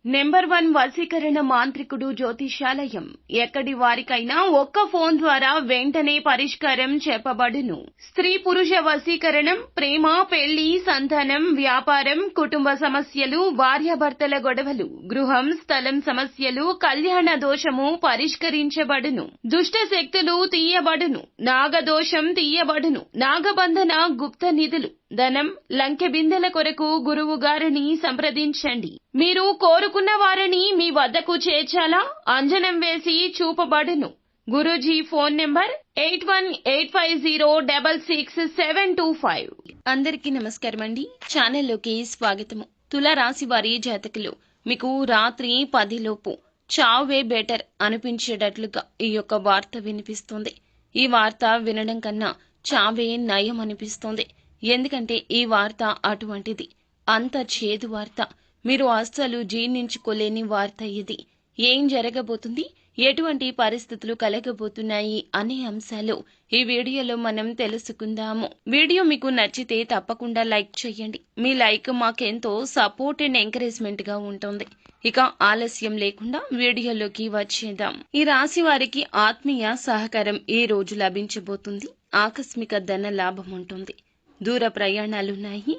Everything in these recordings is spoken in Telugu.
నెంబర్ 1 వశీకరణ మాంత్రికుడు జ్యోతిషాలయం. ఎక్కడి వారికైనా ఒక్క ఫోన్ ద్వారా వెంటనే పరిష్కారం చెప్పబడును. స్త్రీ పురుష వశీకరణం, ప్రేమ, పెళ్లి, సంతానం, వ్యాపారం, కుటుంబ సమస్యలు, భార్యాభర్తల గొడవలు, గృహం, స్థలం సమస్యలు, కళ్యాణ దోషము పరిష్కరించబడును. దుష్ట శక్తులు తీయబడును. నాగదోషం తీయబడును. నాగబంధన, గుప్త నిధులు, ధనం, లంకె బిందెల కొరకు గురువు గారిని సంప్రదించండి. మీరు కోరుకున్న వారిని మీ వద్దకు చేర్చాలా? అంజనం వేసి చూపబడును. Guruji phone number 8185066725. అందరికీ నమస్కారం అండి. ఛానల్లోకి స్వాగతము. తులారాశి వారి జాతకులు, మీకు రాత్రి 10 లోపు చావే బెటర్ అనిపించేటట్లుగా ఈ యొక్క వార్త వినిపిస్తుంది. ఈ వార్త వినడం కన్నా చావే నయం అనిపిస్తుంది. ఎందుకంటే ఈ వార్త అటువంటిది. అంత చేదు వార్త. మీరు అస్సలు జీర్ణించుకోలేని వార్త ఇది. ఏం జరగబోతుంది, ఎటువంటి పరిస్థితులు కలగబోతున్నాయి అనే అంశాలు ఈ వీడియోలో మనం తెలుసుకుందాము. వీడియో మీకు నచ్చితే తప్పకుండా లైక్ చేయండి. మీ లైక్ మాకెంతో సపోర్ట్ అండ్ ఎంకరేజ్మెంట్ గా ఉంటుంది. ఇక ఆలస్యం లేకుండా వీడియోలోకి వచ్చేద్దాం. ఈ రాశి వారికి ఆత్మీయ సహకారం ఈ రోజు లభించబోతుంది. ఆకస్మిక ధన లాభం ఉంటుంది. దూర ప్రయాణాలున్నాయి.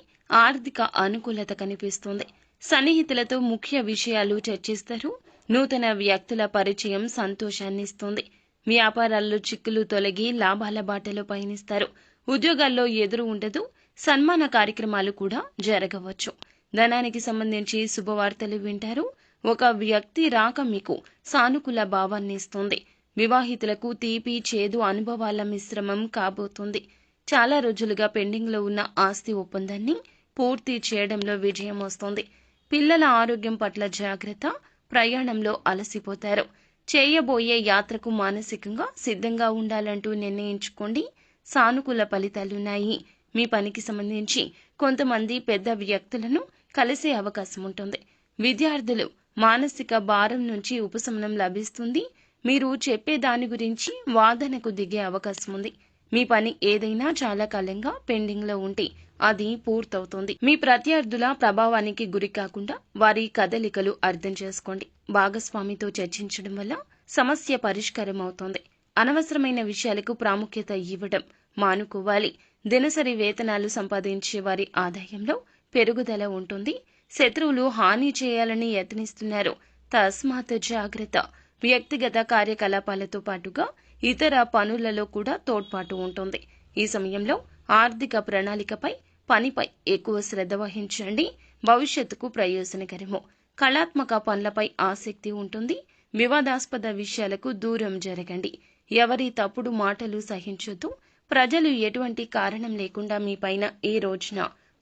ఆర్థిక అనుకూలత కనిపిస్తుంది. సన్నిహితులతో ముఖ్య విషయాలు చర్చిస్తారు. నూతన వ్యక్తుల పరిచయం సంతోషాన్నిస్తుంది. వ్యాపారాల్లో చిక్కులు తొలగి లాభాల బాటలో పయనిస్తారు. ఉద్యోగాల్లో ఎదురు ఉండదు. సన్మాన కార్యక్రమాలు కూడా జరగవచ్చు. ధనానికి సంబంధించి శుభవార్తలు వింటారు. ఒక వ్యక్తి రాక మీకు సానుకూల భావాన్ని ఇస్తుంది. వివాహితులకు తీపి చేదు అనుభవాల మిశ్రమం కాబోతుంది. చాలా రోజులుగా పెండింగ్ లో ఉన్న ఆస్తి ఒప్పందాన్ని పూర్తి చేయడంలో విజయం వస్తుంది. పిల్లల ఆరోగ్యం పట్ల జాగ్రత్త. ప్రయాణంలో అలసిపోతారు. చేయబోయే యాత్రకు మానసికంగా సిద్ధంగా ఉండాలంటూ నిర్ణయించుకోండి. సానుకూల ఫలితాలున్నాయి. మీ పనికి సంబంధించి కొంతమంది పెద్ద వ్యక్తులను కలిసే అవకాశం ఉంటుంది. విద్యార్థులు మానసిక భారం నుంచి ఉపశమనం లభిస్తుంది. మీరు చెప్పే దాని గురించి వాదనకు దిగే అవకాశం ఉంది. మీ పని ఏదైనా చాలా కాలంగా పెండింగ్ లో ఉంటే అది పూర్తవుతుంది. మీ ప్రత్యర్థుల ప్రభావానికి గురి కాకుండా వారి కదలికలు అర్థం చేసుకోండి. భాగస్వామితో చర్చించడం వల్ల సమస్య పరిష్కారం అవుతుంది. అనవసరమైన విషయాలకు ప్రాముఖ్యత ఇవ్వడం మానుకోవాలి. దినసరి వేతనాలు సంపాదించే వారి ఆదాయంలో పెరుగుదల ఉంటుంది. శత్రువులు హాని చేయాలని యత్నిస్తున్నారు. తస్మాత్ జాగ్రత్త. వ్యక్తిగత కార్యకలాపాలతో పాటుగా ఇతర పనులలో కూడా తోడ్పాటు ఉంటుంది. ఈ సమయంలో ఆర్థిక ప్రణాళికపై, పనిపై ఎక్కువ శ్రద్ధ వహించండి. భవిష్యత్తుకు ప్రయోజనకరము. కళాత్మక పనులపై ఆసక్తి ఉంటుంది. వివాదాస్పద విషయాలకు దూరం జరగండి. ఎవరి తప్పుడు మాటలు సహించొద్దు. ప్రజలు ఎటువంటి కారణం లేకుండా మీపైన ఈ రోజున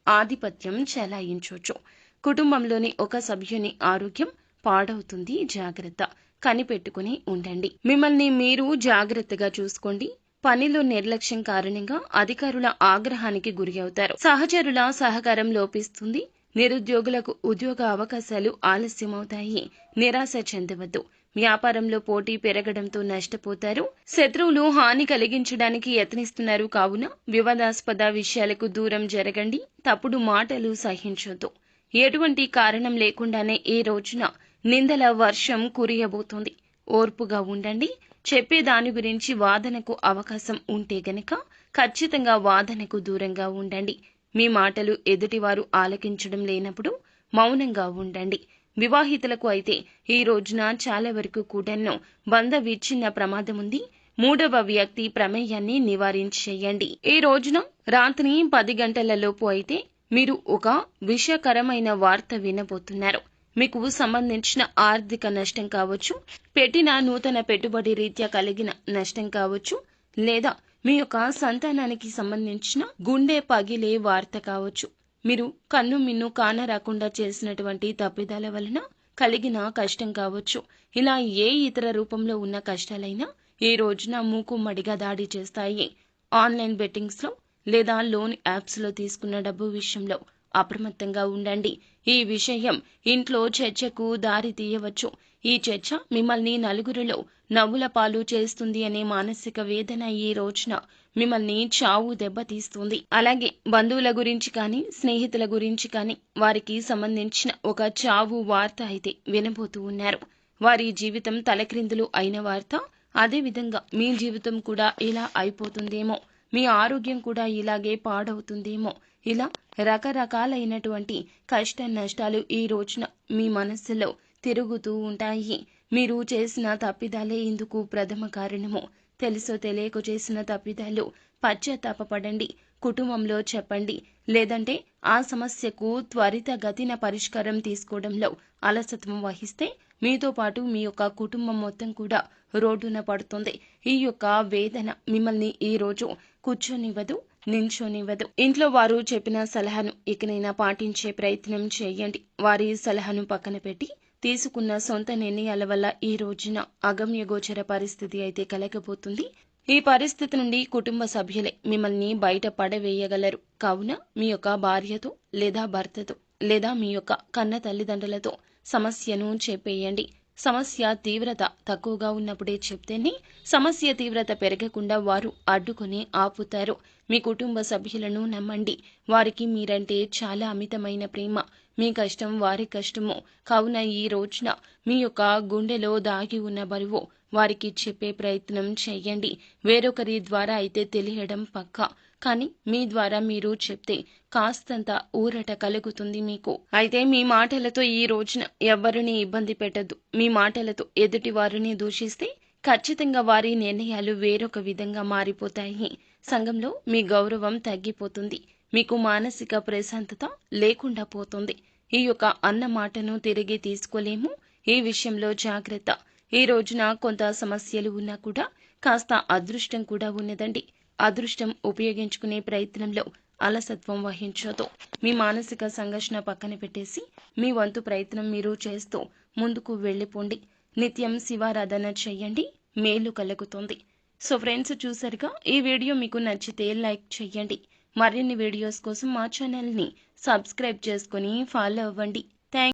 ఆధిపత్యం చెలాయించవచ్చు. కుటుంబంలోని ఒక సభ్యుని ఆరోగ్యం పాడవుతుంది. జాగ్రత్త. కనిపెట్టుకుని ఉండండి. మిమ్మల్ని మీరు జాగ్రత్తగా చూసుకోండి. పనిలో నిర్లక్ష్యం కారణంగా అధికారుల ఆగ్రహానికి గురి అవుతారు. సహచరుల సహకారం లోపిస్తుంది. నిరుద్యోగులకు ఉద్యోగ అవకాశాలు ఆలస్యమవుతాయి. నిరాశ చెందవద్దు. వ్యాపారంలో పోటీ పెరగడంతో నష్టపోతారు. శత్రువులు హాని కలిగించడానికి యత్నిస్తున్నారు కావున వివాదాస్పద విషయాలకు దూరం జరగండి. తప్పుడు మాటలు సహించొద్దు. ఎటువంటి కారణం లేకుండానే ఈ రోజున నిందల వర్షం కురియబోతోంది. ఓర్పుగా ఉండండి. చెప్పే దాని గురించి వాదనకు అవకాశం ఉంటే గనక ఖచ్చితంగా వాదనకు దూరంగా ఉండండి. మీ మాటలు ఎదుటివారు ఆలకించడం లేనప్పుడు మౌనంగా ఉండండి. వివాహితులకు అయితే ఈ రోజున చాలా వరకు కూడాను బంధ విచ్ఛిన్న ప్రమాదం ఉంది. మూడవ వ్యక్తి ప్రమేయాన్ని నివారించేయండి. ఈ రోజున రాత్రి 10 గంటలలోపు అయితే మీరు ఒక విషకరమైన వార్త వినబోతున్నారు. మీకు సంబంధించిన ఆర్థిక నష్టం కావచ్చు, పెట్టిన నూతన పెట్టుబడి రీత్యా కలిగిన నష్టం కావచ్చు, లేదా మీ యొక్క సంతానానికి సంబంధించిన గుండె పగిలే వార్త కావచ్చు. మీరు కన్ను మిన్ను కానరాకుండా చేసినటువంటి తప్పిదాల వలన కలిగిన కష్టం కావచ్చు. ఇలా ఏ ఇతర రూపంలో ఉన్న కష్టాలైనా ఈ రోజున మూకుమ్మడిగా దాడి చేస్తాయి. ఆన్లైన్ బెట్టింగ్స్ లో లేదా లోన్ యాప్స్ లో తీసుకున్న డబ్బు విషయంలో అప్రమత్తంగా ఉండండి. ఈ విషయం ఇంట్లో చర్చకు దారి తీయవచ్చు. ఈ చర్చ మిమ్మల్ని నలుగురిలో నవ్వుల పాలు చేస్తుంది అనే మానసిక వేదన ఈ రోజున మిమ్మల్ని చావు దెబ్బతీస్తుంది. అలాగే బంధువుల గురించి కానీ, స్నేహితుల గురించి కానీ వారికి సంబంధించిన ఒక చావు వార్త అయితే వినబోతూ ఉన్నారు. వారి జీవితం తలక్రిందులు అయిన వార్త. అదేవిధంగా మీ జీవితం కూడా ఇలా అయిపోతుందేమో, మీ ఆరోగ్యం కూడా ఇలాగే పాడవుతుందేమో, ఇలా రకరకాలైనటువంటి కష్ట నష్టాలు ఈ రోజున మీ మనస్సులో తిరుగుతూ ఉంటాయి. మీరు చేసిన తప్పిదాలే ఇందుకు ప్రథమ కారణము. తెలుసో తెలియక చేసిన తప్పిదాలు పశ్చాత్తాపపడండి. కుటుంబంలో చెప్పండి. లేదంటే ఆ సమస్యకు త్వరితగతిన పరిష్కారం తీసుకోవడంలో అలసత్వం వహిస్తే మీతో పాటు మీ యొక్క కుటుంబం మొత్తం కూడా రోడ్డున పడుతుంది. ఈ యొక్క వేదన మిమ్మల్ని ఈ రోజు కూర్చొనివ్వదు, నిల్చొనివ్వదు. ఇంట్లో వారు చెప్పిన సలహాను ఇకనైనా పాటించే ప్రయత్నం చేయండి. వారి సలహాను పక్కన పెట్టి తీసుకున్న సొంత నిర్ణయాల వల్ల ఈ రోజున అగమ్యగోచర పరిస్థితి అయితే కలగబోతుంది. ఈ పరిస్థితి నుండి కుటుంబ సభ్యులే మిమ్మల్ని బయట పడవేయగలరు. కావున మీ యొక్క భార్యతో లేదా భర్తతో లేదా మీ యొక్క కన్న తల్లిదండ్రులతో సమస్యను చెప్పేయండి. సమస్య తీవ్రత తక్కువగా ఉన్నప్పుడే చెప్తేనే సమస్య తీవ్రత పెరగకుండా వారు అడ్డుకొని ఆపుతారు. మీ కుటుంబ సభ్యులను నమ్మండి. వారికి మీరంటే చాలా అమితమైన ప్రేమ. మీ కష్టం వారి కష్టము. కావున ఈ రోజున మీ యొక్క గుండెలో దాగి ఉన్న బరువు వారికి చెప్పే ప్రయత్నం చేయండి. వేరొకరి ద్వారా అయితే తెలియడం పక్కా, కానీ మీ ద్వారా మీరు చెప్తే కాస్తంత ఊరట కలుగుతుంది మీకు. అయితే మీ మాటలతో ఈ రోజున ఎవ్వరిని ఇబ్బంది పెట్టద్దు. మీ మాటలతో ఎదుటి వారిని దూషిస్తే ఖచ్చితంగా వారి నిర్ణయాలు వేరొక విధంగా మారిపోతాయి. సంఘంలో మీ గౌరవం తగ్గిపోతుంది. మీకు మానసిక ప్రశాంతత లేకుండా పోతుంది. ఈ యొక్క అన్న మాటను తిరిగి తీసుకోలేము. ఈ విషయంలో జాగ్రత్త. ఈ రోజున కొంత సమస్యలు ఉన్నా కూడా కాస్త అదృష్టం కూడా ఉన్నదండి. అదృష్టం ఉపయోగించుకునే ప్రయత్నంలో అలసత్వం వహించొద్దు. మీ మానసిక సంఘర్షణ పక్కన పెట్టేసి మీ వంతు ప్రయత్నం మీరు చేస్తూ ముందుకు వెళ్ళిపోండి. నిత్యం శివారాధన చేయండి. మేలు కలుగుతుంది. సో ఫ్రెండ్స్, చూసారుగా, ఈ వీడియో మీకు నచ్చితే లైక్ చేయండి. మరిన్ని వీడియోస్ కోసం మా ఛానల్ని సబ్స్క్రైబ్ చేసుకుని ఫాలో అవ్వండి.